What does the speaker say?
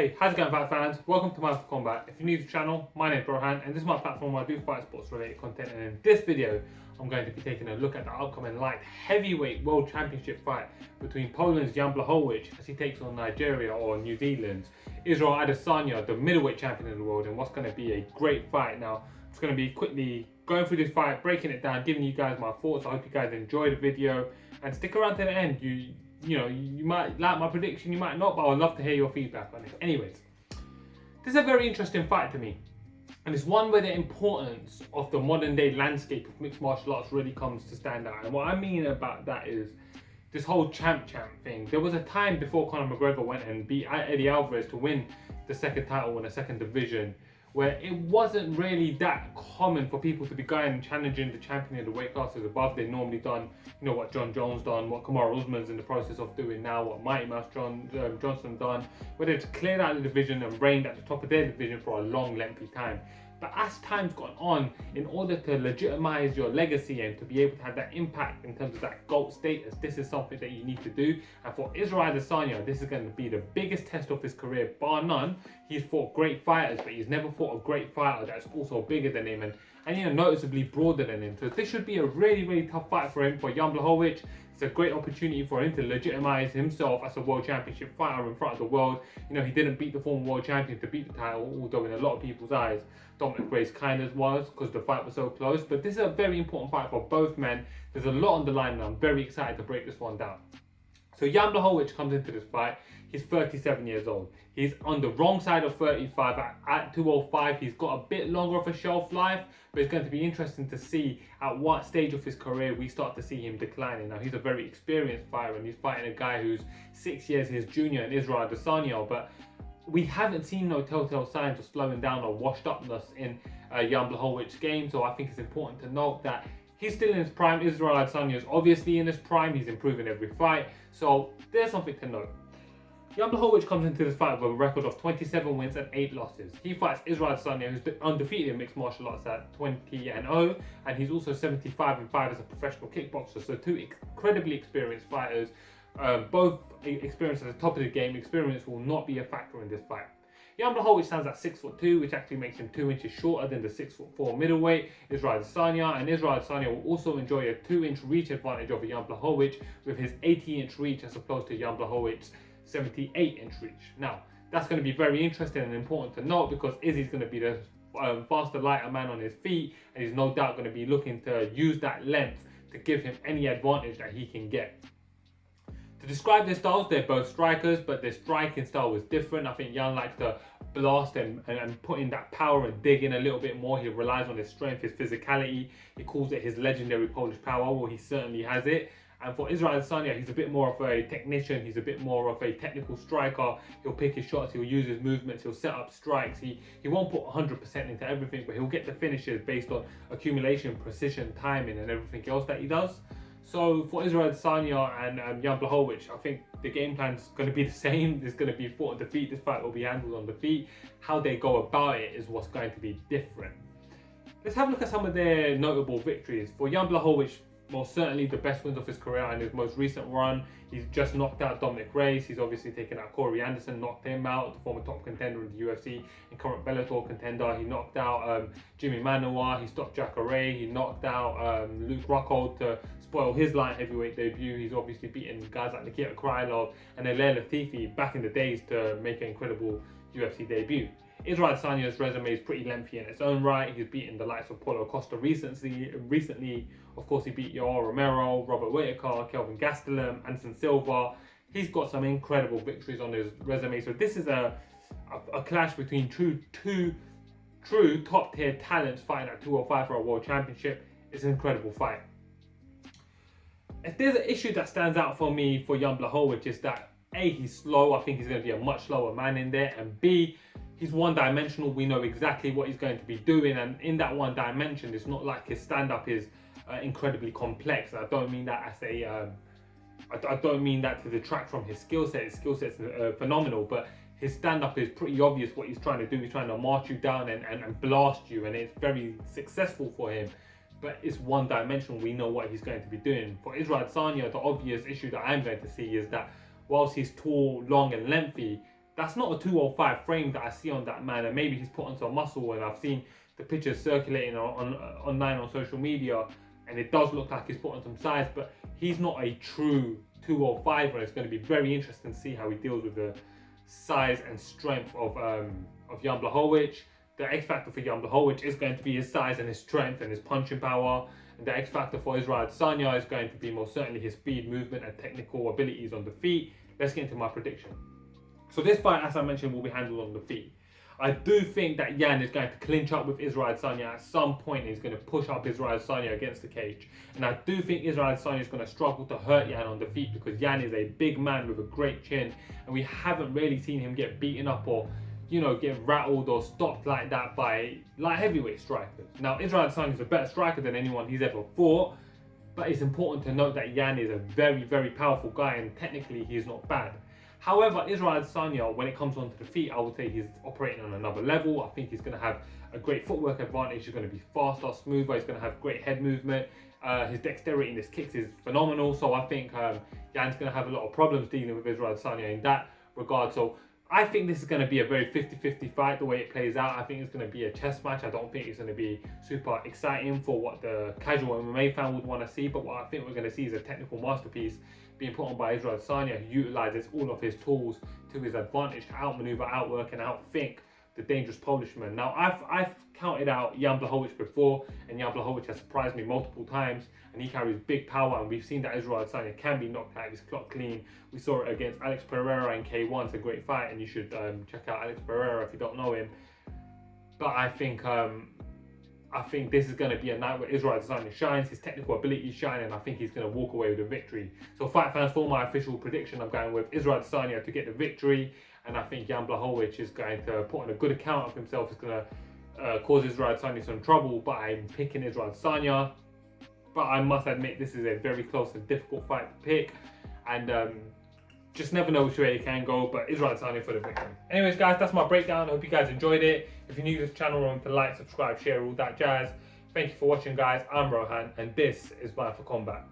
Hey, how's it going, fight fans? Welcome to mindforcombat. If you're new to the channel, my name is Brohan, and this is my platform where I do fight sports related content. And in this video, I'm going to be taking a look at the upcoming light heavyweight world championship fight between Poland's Jan Blachowicz as he takes on Nigeria or New Zealand's Israel Adesanya, the middleweight champion of the world, and what's going to be a great fight. Now, I'm just going to be quickly going through this fight, breaking it down, giving you guys my thoughts. I hope you guys enjoy the video and stick around to the end. You might like my prediction, you might not, but I would love to hear your feedback on it. Anyways, this is a very interesting fight to me, and it's one where the importance of the modern day landscape of mixed martial arts really comes to stand out. And what I mean about that is this whole champ thing. There was a time before Conor McGregor went and beat Eddie Alvarez to win the second title in the second division, where it wasn't really that common for people to be going and challenging the champion in the weight classes above. They've normally done, what John Jones done, what Kamaru Usman's in the process of doing now, what Mighty Mouse Johnson done, where they've cleared out the division and reigned at the top of their division for a long, lengthy time. But as time's gone on, in order to legitimize your legacy and to be able to have that impact in terms of that GOAT status, this is something that you need to do. And for Israel Adesanya, this is going to be the biggest test of his career, bar none. He's fought great fighters, but he's never fought a great fighter that's also bigger than him and noticeably broader than him. So this should be a really, really tough fight for him, for Jan Blachowicz. It's a great opportunity for him to legitimize himself as a world championship fighter in front of the world. He didn't beat the former world champion to beat the title, although in a lot of people's eyes, Dominic Reyes kind of was, because the fight was so close. But this is a very important fight for both men. There's a lot on the line, and I'm very excited to break this one down. So Jan Blachowicz comes into this fight. He's 37 years old. He's on the wrong side of 35. At 205, he's got a bit longer of a shelf life, but it's going to be interesting to see at what stage of his career we start to see him declining. Now, he's a very experienced fighter, and he's fighting a guy who's 6 years his junior in Israel Adesanya, but we haven't seen no telltale signs of slowing down or washed upness in Jan Blachowicz's game. So I think it's important to note that he's still in his prime. Israel Adesanya is obviously in his prime. He's improving every fight. So there's something to note. Jan Blachowicz comes into this fight with a record of 27 wins and 8 losses. He fights Israel Adesanya, who's undefeated in mixed martial arts at 20-0, and he's also 75-5 as a professional kickboxer. So two incredibly experienced fighters, both experienced at the top of the game. Experience will not be a factor in this fight. Jan Blachowicz stands at 6'2", which actually makes him 2 inches shorter than the 6'4" middleweight Israel Adesanya, and Israel Adesanya will also enjoy a 2-inch reach advantage over Jan Blachowicz with his 80-inch reach as opposed to Jan Blachowicz's 78-inch reach. Now, that's going to be very interesting and important to note, because Izzy's going to be the faster, lighter man on his feet, and he's no doubt going to be looking to use that length to give him any advantage that he can get. To describe their styles, they're both strikers, but their striking style is different. I think Jan likes to blast and put in that power and dig in a little bit more. He relies on his strength, his physicality. He calls it his legendary Polish power. Well, he certainly has it. And for Israel Adesanya, he's a bit more of a technician. He's a bit more of a technical striker. He'll pick his shots. He'll use his movements. He'll set up strikes. He won't put 100% into everything, but he'll get the finishes based on accumulation, precision, timing, and everything else that he does. So for Israel Adesanya and Jan Blachowicz, I think the game plan's going to be the same. It's going to be fought on the feet. This fight will be handled on the feet. How they go about it is what's going to be different. Let's have a look at some of their notable victories. For Jan Blachowicz, most certainly the best wins of his career in his most recent run. He's just knocked out Dominic Reyes. He's obviously taken out Corey Anderson, knocked him out, the former top contender in the UFC and current Bellator contender. He knocked out Jimmy Manuwa. He stopped Jacare. He knocked out Luke Rockhold to spoil his light heavyweight debut. He's obviously beaten guys like Nikita Krylov and Ilir Latifi back in the days to make an incredible UFC debut. Israel Adesanya's resume is pretty lengthy in its own right. He's beaten the likes of Paulo Costa recently. Of course, he beat Yoel Romero, Robert Whittaker, Kelvin Gastelum, Anderson Silva. He's got some incredible victories on his resume. So this is a clash between two true top-tier talents fighting at 205 for a world championship. It's an incredible fight. If there's an issue that stands out for me for Jan Blachowicz, is that A, he's slow. I think he's going to be a much slower man in there, and B, he's one-dimensional. We know exactly what he's going to be doing, and in that one dimension, it's not like his stand-up is incredibly complex. I don't mean that as a I don't mean that to detract from his skill set. His skill set's phenomenal, but his stand-up is pretty obvious what he's trying to do. He's trying to march you down and blast you, and it's very successful for him. But it's one-dimensional. We know what he's going to be doing. For Israel Adesanya, the obvious issue that I'm going to see is that whilst he's tall, long, and lengthy, That's not a 205 frame that I see on that man, and maybe he's put on some muscle, and I've seen the pictures circulating online on social media, and it does look like he's put on some size, but he's not a true 205, and it's going to be very interesting to see how he deals with the size and strength of Jan Blachowicz. The X factor for Jan Blachowicz is going to be his size and his strength and his punching power. And the X factor for Israel Adesanya is going to be most certainly his speed, movement, and technical abilities on the feet. Let's get into my prediction. So this fight, as I mentioned, will be handled on the feet. I do think that Jan is going to clinch up with Israel Adesanya at some point. He's going to push up Israel Adesanya against the cage. And I do think Israel Adesanya is going to struggle to hurt Jan on the feet, because Jan is a big man with a great chin. And we haven't really seen him get beaten up or, you know, get rattled or stopped like that by light heavyweight strikers. Now, Israel Adesanya is a better striker than anyone he's ever fought. But it's important to note that Jan is a very, very powerful guy, and technically he is not bad. However, Israel Adesanya, when it comes onto the feet, I would say he's operating on another level. I think he's going to have a great footwork advantage. He's going to be faster, smoother. He's going to have great head movement. His dexterity in his kicks is phenomenal. So I think Jan's going to have a lot of problems dealing with Israel Adesanya in that regard. So I think this is going to be a very 50-50 fight the way it plays out. I think it's going to be a chess match. I don't think it's going to be super exciting for what the casual MMA fan would want to see. But what I think we're going to see is a technical masterpiece being put on by Israel Adesanya, who utilizes all of his tools to his advantage to outmaneuver, outwork, and outthink the dangerous Polishman. Now, I've counted out Jan Blachowicz before, and Jan Blachowicz has surprised me multiple times, and he carries big power, and we've seen that Israel Adesanya can be knocked out of his clock clean. We saw it against Alex Pereira in K1. It's a great fight, and you should check out Alex Pereira if you don't know him. But I think this is going to be a night where Israel Adesanya shines, his technical abilities shine, and I think he's going to walk away with a victory. So fight fans, for my official prediction, I'm going with Israel Adesanya to get the victory, and I think Jan Blachowicz is going to put on a good account of himself. He's going to cause Israel Adesanya some trouble, but I'm picking Israel Adesanya. But I must admit, this is a very close and difficult fight to pick, and just never know which way it can go, but Israel Adesanya for the victory. Anyways, guys, that's my breakdown. I hope you guys enjoyed it. If you're new to this channel, remember to like, subscribe, share, all that jazz. Thank you for watching, guys. I'm Rohan, and this is Mind for Combat.